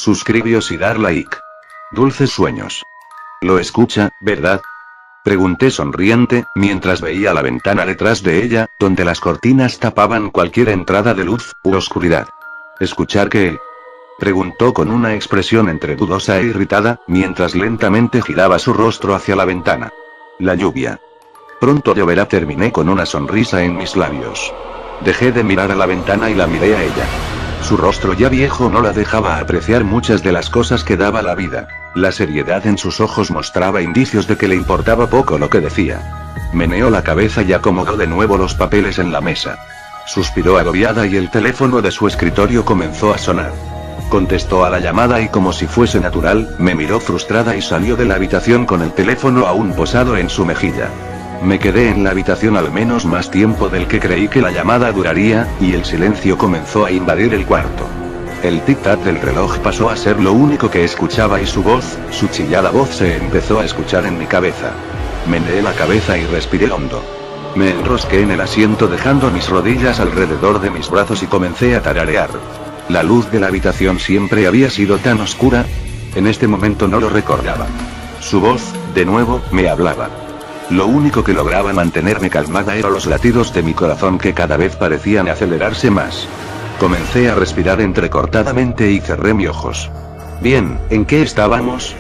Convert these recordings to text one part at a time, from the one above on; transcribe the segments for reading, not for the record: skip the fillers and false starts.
suscribíos y dar like. Dulces sueños. Lo escucha, ¿verdad? Pregunté sonriente, mientras veía la ventana detrás de ella, donde las cortinas tapaban cualquier entrada de luz u oscuridad. ¿Escuchar qué? Preguntó con una expresión entre dudosa e irritada, mientras lentamente giraba su rostro hacia la ventana. La lluvia. Pronto lloverá, terminé con una sonrisa en mis labios. Dejé de mirar a la ventana y la miré a ella. Su rostro ya viejo no la dejaba apreciar muchas de las cosas que daba la vida. La seriedad en sus ojos mostraba indicios de que le importaba poco lo que decía. Meneó la cabeza y acomodó de nuevo los papeles en la mesa. Suspiró agobiada y el teléfono de su escritorio comenzó a sonar. Contestó a la llamada y como si fuese natural, me miró frustrada y salió de la habitación con el teléfono aún posado en su mejilla. Me quedé en la habitación al menos más tiempo del que creí que la llamada duraría, y el silencio comenzó a invadir el cuarto. El tic-tac del reloj pasó a ser lo único que escuchaba y su voz, su chillada voz se empezó a escuchar en mi cabeza. Meneé la cabeza y respiré hondo. Me enrosqué en el asiento dejando mis rodillas alrededor de mis brazos y comencé a tararear. La luz de la habitación siempre había sido tan oscura. En este momento no lo recordaba. Su voz, de nuevo, me hablaba. Lo único que lograba mantenerme calmada eran los latidos de mi corazón que cada vez parecían acelerarse más. Comencé a respirar entrecortadamente y cerré mis ojos. Bien, ¿en qué estábamos?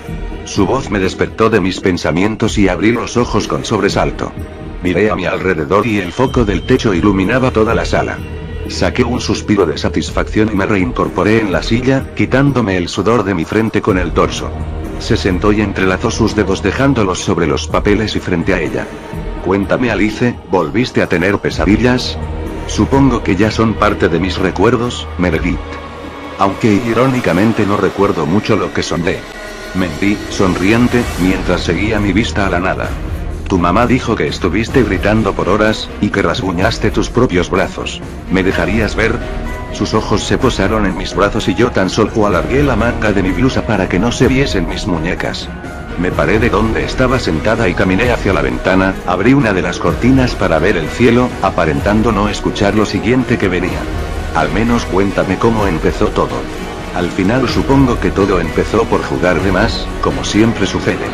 Su voz me despertó de mis pensamientos y abrí los ojos con sobresalto. Miré a mi alrededor y el foco del techo iluminaba toda la sala. Saqué un suspiro de satisfacción y me reincorporé en la silla, quitándome el sudor de mi frente con el torso. Se sentó y entrelazó sus dedos dejándolos sobre los papeles y frente a ella. Cuéntame, Alice, ¿volviste a tener pesadillas? Supongo que ya son parte de mis recuerdos, Meredith. Aunque irónicamente no recuerdo mucho lo que soñé. Mentí, sonriente, mientras seguía mi vista a la nada. Tu mamá dijo que estuviste gritando por horas, y que rasguñaste tus propios brazos. ¿Me dejarías ver? Sus ojos se posaron en mis brazos y yo tan solo alargué la manga de mi blusa para que no se viesen mis muñecas. Me paré de donde estaba sentada y caminé hacia la ventana, abrí una de las cortinas para ver el cielo, aparentando no escuchar lo siguiente que venía. Al menos cuéntame cómo empezó todo. Al final supongo que todo empezó por jugar de más, como siempre sucede.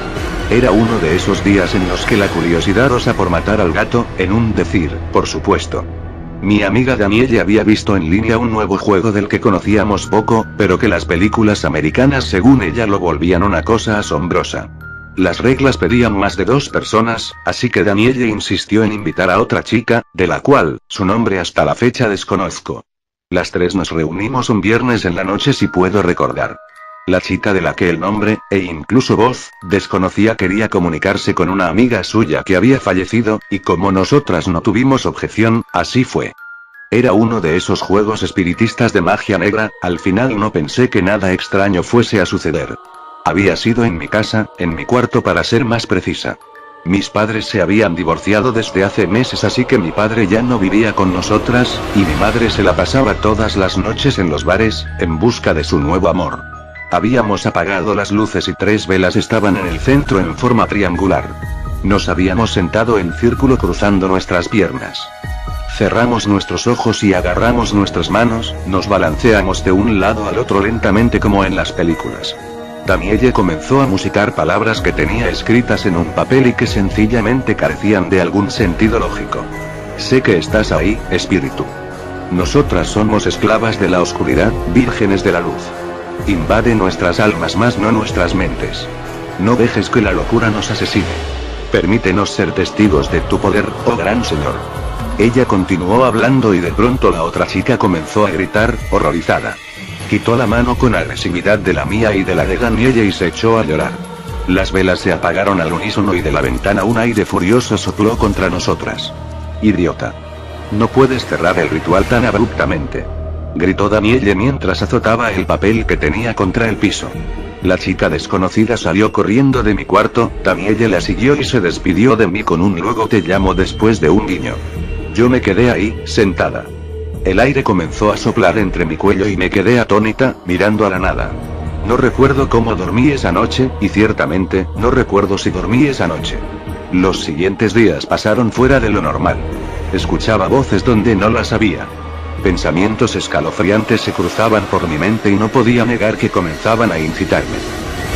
Era uno de esos días en los que la curiosidad osa por matar al gato, en un decir, por supuesto. Mi amiga Danielle había visto en línea un nuevo juego del que conocíamos poco, pero que las películas americanas según ella lo volvían una cosa asombrosa. Las reglas pedían más de 2 personas, así que Danielle insistió en invitar a otra chica, de la cual, su nombre hasta la fecha desconozco. Las 3 nos reunimos un viernes en la noche si puedo recordar. La chica de la que el nombre, e incluso voz, desconocía quería comunicarse con una amiga suya que había fallecido, y como nosotras no tuvimos objeción, así fue. Era uno de esos juegos espiritistas de magia negra, al final no pensé que nada extraño fuese a suceder. Había sido en mi casa, en mi cuarto para ser más precisa. Mis padres se habían divorciado desde hace meses, así que mi padre ya no vivía con nosotras, y mi madre se la pasaba todas las noches en los bares, en busca de su nuevo amor. Habíamos apagado las luces y 3 velas estaban en el centro en forma triangular. Nos habíamos sentado en círculo cruzando nuestras piernas. Cerramos nuestros ojos y agarramos nuestras manos, nos balanceamos de un lado al otro lentamente como en las películas. Danielle comenzó a musicar palabras que tenía escritas en un papel y que sencillamente carecían de algún sentido lógico. Sé que estás ahí, espíritu. Nosotras somos esclavas de la oscuridad, vírgenes de la luz. Invade nuestras almas más no nuestras mentes. No dejes que la locura nos asesine. Permítenos ser testigos de tu poder, oh gran señor. Ella continuó hablando y de pronto la otra chica comenzó a gritar, horrorizada. Quitó la mano con agresividad de la mía y de la de Danielle y se echó a llorar. Las velas se apagaron al unísono y de la ventana un aire furioso sopló contra nosotras. Idiota. No puedes cerrar el ritual tan abruptamente. Gritó Danielle mientras azotaba el papel que tenía contra el piso. La chica desconocida salió corriendo de mi cuarto, Danielle la siguió y se despidió de mí con un luego te llamo después de un guiño. Yo me quedé ahí, sentada. El aire comenzó a soplar entre mi cuello y me quedé atónita, mirando a la nada. No recuerdo cómo dormí esa noche, y ciertamente, no recuerdo si dormí esa noche. Los siguientes días pasaron fuera de lo normal. Escuchaba voces donde no las había. Pensamientos escalofriantes se cruzaban por mi mente y no podía negar que comenzaban a incitarme.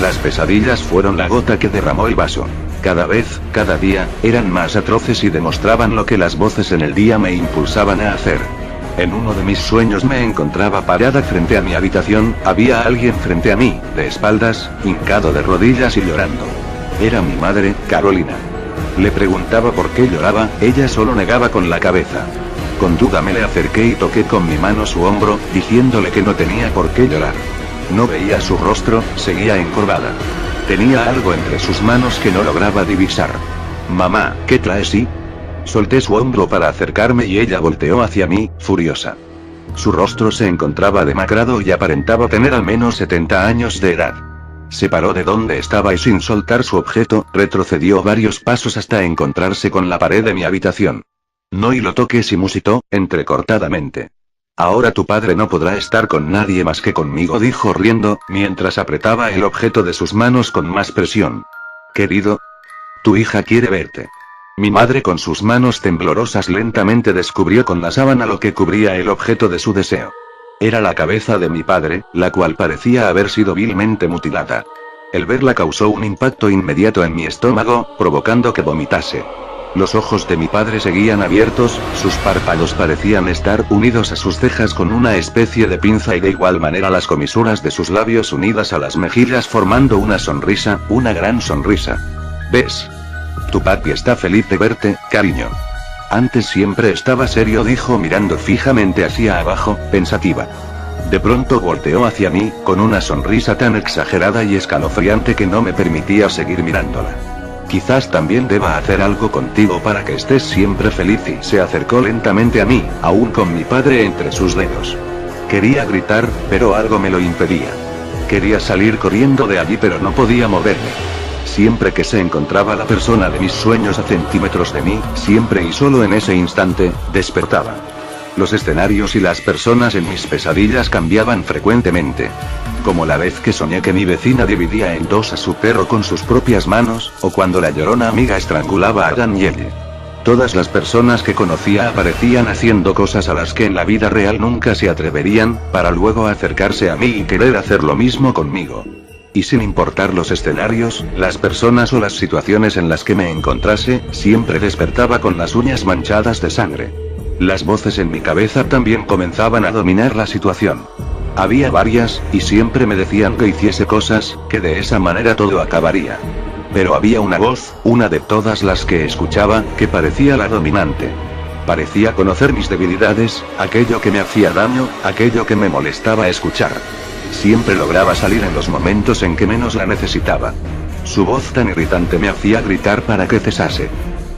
Las pesadillas fueron la gota que derramó el vaso. Cada vez, cada día, eran más atroces y demostraban lo que las voces en el día me impulsaban a hacer. En uno de mis sueños me encontraba parada frente a mi habitación, había alguien frente a mí, de espaldas, hincado de rodillas y llorando. Era mi madre, Carolina. Le preguntaba por qué lloraba, ella solo negaba con la cabeza. Con duda me le acerqué y toqué con mi mano su hombro, diciéndole que no tenía por qué llorar. No veía su rostro, seguía encorvada. Tenía algo entre sus manos que no lograba divisar. Mamá, ¿qué traes? Y solté su hombro para acercarme y ella volteó hacia mí, furiosa. Su rostro se encontraba demacrado y aparentaba tener al menos 70 años de edad. Se paró de donde estaba y sin soltar su objeto, retrocedió varios pasos hasta encontrarse con la pared de mi habitación. No y lo toques y musitó, entrecortadamente. Ahora tu padre no podrá estar con nadie más que conmigo, dijo riendo, mientras apretaba el objeto de sus manos con más presión. Querido, tu hija quiere verte. Mi madre con sus manos temblorosas lentamente descubrió con la sábana lo que cubría el objeto de su deseo. Era la cabeza de mi padre, la cual parecía haber sido vilmente mutilada. El verla causó un impacto inmediato en mi estómago, provocando que vomitase. Los ojos de mi padre seguían abiertos, sus párpados parecían estar unidos a sus cejas con una especie de pinza y de igual manera las comisuras de sus labios unidas a las mejillas formando una sonrisa, una gran sonrisa. ¿Ves? Tu papi está feliz de verte, cariño. Antes siempre estaba serio, dijo mirando fijamente hacia abajo, pensativa. De pronto volteó hacia mí, con una sonrisa tan exagerada y escalofriante que no me permitía seguir mirándola. Quizás también deba hacer algo contigo para que estés siempre feliz y se acercó lentamente a mí, aún con mi padre entre sus dedos. Quería gritar, pero algo me lo impedía. Quería salir corriendo de allí pero no podía moverme. Siempre que se encontraba la persona de mis sueños a centímetros de mí, siempre y solo en ese instante, despertaba. Los escenarios y las personas en mis pesadillas cambiaban frecuentemente. Como la vez que soñé que mi vecina dividía en dos a su perro con sus propias manos, o cuando la llorona amiga estrangulaba a Danielle. Todas las personas que conocía aparecían haciendo cosas a las que en la vida real nunca se atreverían, para luego acercarse a mí y querer hacer lo mismo conmigo. Y sin importar los escenarios, las personas o las situaciones en las que me encontrase, siempre despertaba con las uñas manchadas de sangre. Las voces en mi cabeza también comenzaban a dominar la situación. Había varias, y siempre me decían que hiciese cosas, que de esa manera todo acabaría. Pero había una voz, una de todas las que escuchaba, que parecía la dominante. Parecía conocer mis debilidades, aquello que me hacía daño, aquello que me molestaba escuchar. Siempre lograba salir en los momentos en que menos la necesitaba. Su voz tan irritante me hacía gritar para que cesase.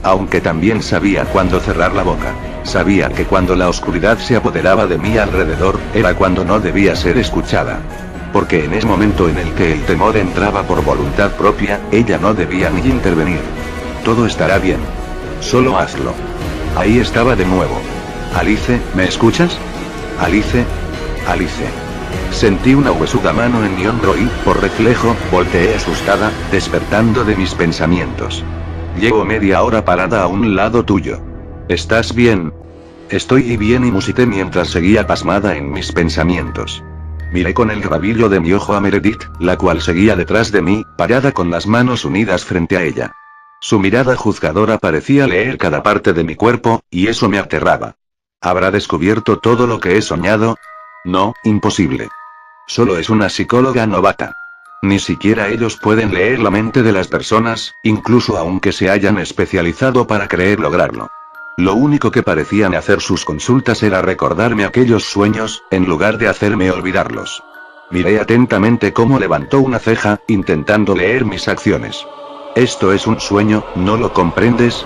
Aunque también sabía cuándo cerrar la boca. Sabía que cuando la oscuridad se apoderaba de mí alrededor, era cuando no debía ser escuchada. Porque en ese momento en el que el temor entraba por voluntad propia, ella no debía ni intervenir. Todo estará bien. Solo hazlo. Ahí estaba de nuevo. Alice, ¿me escuchas? Alice. Alice. Sentí una huesuda mano en mi hombro y, por reflejo, volteé asustada, despertando de mis pensamientos. Llevo media hora parada a un lado tuyo. ¿Estás bien? Estoy bien, y musité mientras seguía pasmada en mis pensamientos. Miré con el rabillo de mi ojo a Meredith, la cual seguía detrás de mí, parada con las manos unidas frente a ella. Su mirada juzgadora parecía leer cada parte de mi cuerpo, y eso me aterraba. ¿Habrá descubierto todo lo que he soñado? No, imposible. Solo es una psicóloga novata. Ni siquiera ellos pueden leer la mente de las personas, incluso aunque se hayan especializado para creer lograrlo. Lo único que parecían hacer sus consultas era recordarme aquellos sueños, en lugar de hacerme olvidarlos. Miré atentamente cómo levantó una ceja, intentando leer mis acciones. Esto es un sueño, ¿no lo comprendes?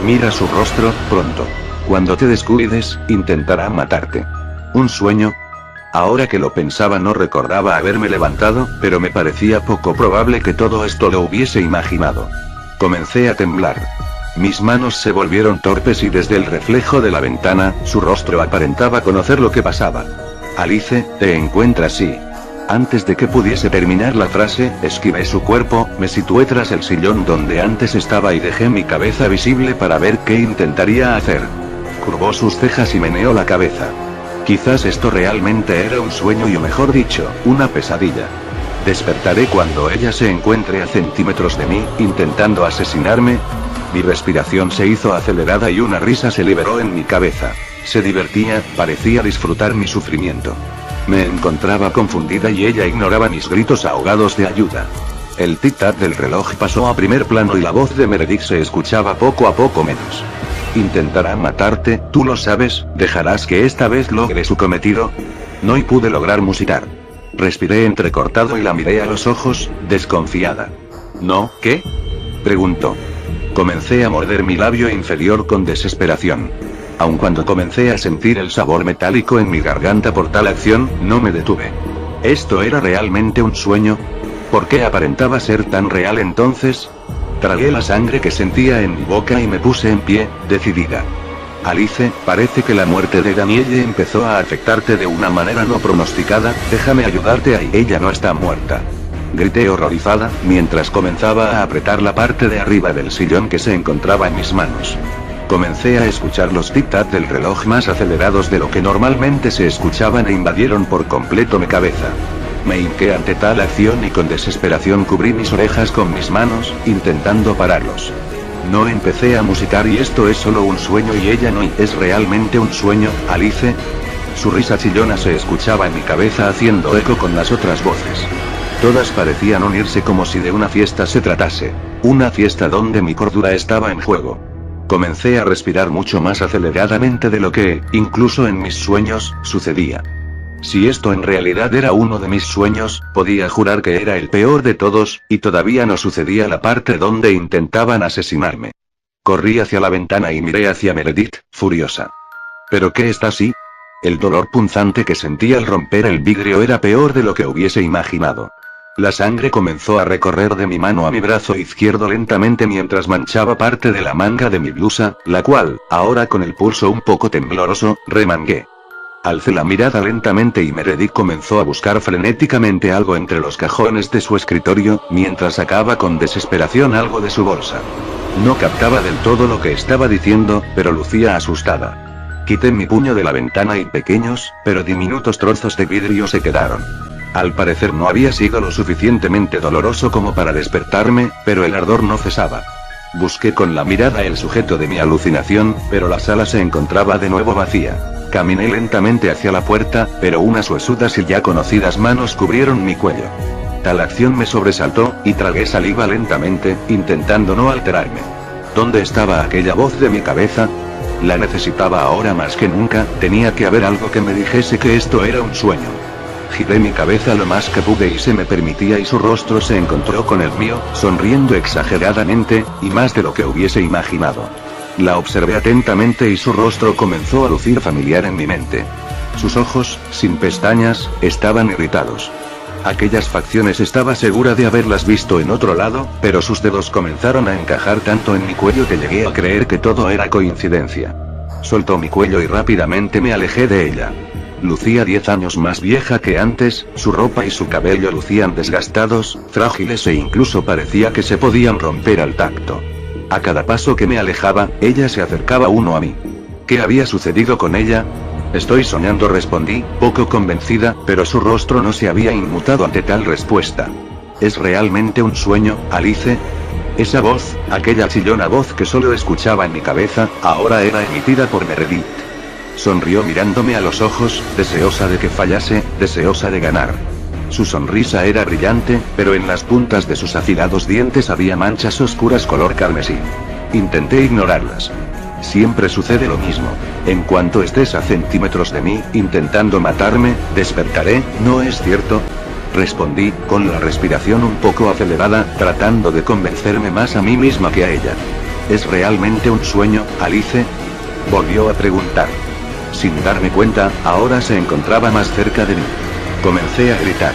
Mira su rostro, pronto. Cuando te descuides, intentará matarte. ¿Un sueño? Ahora que lo pensaba no recordaba haberme levantado, pero me parecía poco probable que todo esto lo hubiese imaginado. Comencé a temblar. Mis manos se volvieron torpes y desde el reflejo de la ventana, su rostro aparentaba conocer lo que pasaba. Alice, ¿te encuentras? Sí. Antes de que pudiese terminar la frase, esquivé su cuerpo, me situé tras el sillón donde antes estaba y dejé mi cabeza visible para ver qué intentaría hacer. Curvó sus cejas y meneó la cabeza. Quizás esto realmente era un sueño y o mejor dicho, una pesadilla. Despertaré cuando ella se encuentre a centímetros de mí, intentando asesinarme. Mi respiración se hizo acelerada y una risa se liberó en mi cabeza. Se divertía, parecía disfrutar mi sufrimiento. Me encontraba confundida y ella ignoraba mis gritos ahogados de ayuda. El tic-tac del reloj pasó a primer plano y la voz de Meredith se escuchaba poco a poco menos. Intentará matarte, tú lo sabes, ¿dejarás que esta vez logre su cometido? No y pude lograr musitar. Respiré entrecortado y la miré a los ojos, desconfiada. ¿No, qué? Preguntó. Comencé a morder mi labio inferior con desesperación. Aun cuando comencé a sentir el sabor metálico en mi garganta por tal acción, no me detuve. ¿Esto era realmente un sueño? ¿Por qué aparentaba ser tan real entonces? Tragué la sangre que sentía en mi boca y me puse en pie, decidida. Alice, parece que la muerte de Danielle empezó a afectarte de una manera no pronosticada, déjame ayudarte ahí. Ella no está muerta. Grité horrorizada, mientras comenzaba a apretar la parte de arriba del sillón que se encontraba en mis manos. Comencé a escuchar los tic-tac del reloj más acelerados de lo que normalmente se escuchaban e invadieron por completo mi cabeza. Me hinqué ante tal acción y con desesperación cubrí mis orejas con mis manos, intentando pararlos. No empecé a musicar y esto es solo un sueño y ella no es realmente un sueño, Alice. Su risa chillona se escuchaba en mi cabeza haciendo eco con las otras voces. Todas parecían unirse como si de una fiesta se tratase. Una fiesta donde mi cordura estaba en juego. Comencé a respirar mucho más aceleradamente de lo que, incluso en mis sueños, sucedía. Si esto en realidad era uno de mis sueños, podía jurar que era el peor de todos, y todavía no sucedía la parte donde intentaban asesinarme. Corrí hacia la ventana y miré hacia Meredith, furiosa. ¿Pero qué está así? El dolor punzante que sentía al romper el vidrio era peor de lo que hubiese imaginado. La sangre comenzó a recorrer de mi mano a mi brazo izquierdo lentamente mientras manchaba parte de la manga de mi blusa, la cual, ahora con el pulso un poco tembloroso, remangué. Alcé la mirada lentamente y Meredith comenzó a buscar frenéticamente algo entre los cajones de su escritorio, mientras sacaba con desesperación algo de su bolsa. No captaba del todo lo que estaba diciendo, pero lucía asustada. Quité mi puño de la ventana y pequeños, pero diminutos trozos de vidrio se quedaron. Al parecer no había sido lo suficientemente doloroso como para despertarme, pero el ardor no cesaba. Busqué con la mirada el sujeto de mi alucinación, pero la sala se encontraba de nuevo vacía. Caminé lentamente hacia la puerta, pero unas huesudas y ya conocidas manos cubrieron mi cuello. Tal acción me sobresaltó, y tragué saliva lentamente, intentando no alterarme. ¿Dónde estaba aquella voz de mi cabeza? La necesitaba ahora más que nunca, tenía que haber algo que me dijese que esto era un sueño. Giré mi cabeza lo más que pude y se me permitía y su rostro se encontró con el mío, sonriendo exageradamente, y más de lo que hubiese imaginado. La observé atentamente y su rostro comenzó a lucir familiar en mi mente. Sus ojos, sin pestañas, estaban irritados. Aquellas facciones estaba segura de haberlas visto en otro lado, pero sus dedos comenzaron a encajar tanto en mi cuello que llegué a creer que todo era coincidencia. Soltó mi cuello y rápidamente me alejé de ella. Lucía 10 años más vieja que antes, su ropa y su cabello lucían desgastados, frágiles e incluso parecía que se podían romper al tacto. A cada paso que me alejaba, ella se acercaba uno a mí. ¿Qué había sucedido con ella? Estoy soñando, respondí, poco convencida, pero su rostro no se había inmutado ante tal respuesta. ¿Es realmente un sueño, Alice? Esa voz, aquella chillona voz que solo escuchaba en mi cabeza, ahora era emitida por Meredith. Sonrió mirándome a los ojos, deseosa de que fallase, deseosa de ganar. Su sonrisa era brillante, pero en las puntas de sus afilados dientes había manchas oscuras color carmesí. Intenté ignorarlas. Siempre sucede lo mismo. En cuanto estés a centímetros de mí, intentando matarme, despertaré, ¿no es cierto? Respondí, con la respiración un poco acelerada, tratando de convencerme más a mí misma que a ella. ¿Es realmente un sueño, Alice? Volvió a preguntar. Sin darme cuenta, ahora se encontraba más cerca de mí. Comencé a gritar.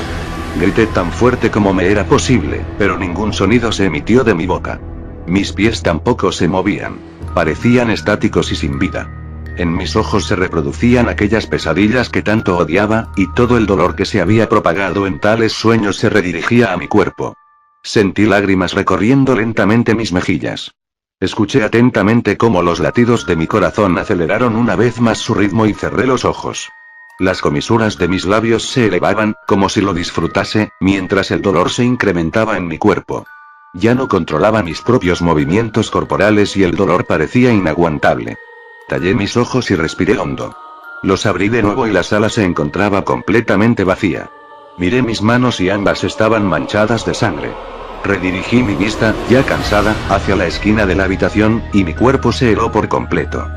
Grité tan fuerte como me era posible, pero ningún sonido se emitió de mi boca. Mis pies tampoco se movían. Parecían estáticos y sin vida. En mis ojos se reproducían aquellas pesadillas que tanto odiaba, y todo el dolor que se había propagado en tales sueños se redirigía a mi cuerpo. Sentí lágrimas recorriendo lentamente mis mejillas. Escuché atentamente cómo los latidos de mi corazón aceleraron una vez más su ritmo y cerré los ojos. Las comisuras de mis labios se elevaban, como si lo disfrutase, mientras el dolor se incrementaba en mi cuerpo. Ya no controlaba mis propios movimientos corporales y el dolor parecía inaguantable. Tallé mis ojos y respiré hondo. Los abrí de nuevo y la sala se encontraba completamente vacía. Miré mis manos y ambas estaban manchadas de sangre. Redirigí mi vista, ya cansada, hacia la esquina de la habitación, y mi cuerpo se heló por completo.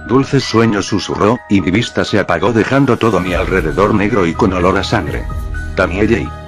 Dulces sueños, susurró, y mi vista se apagó dejando todo a mi alrededor negro y con olor a sangre. Tamie J.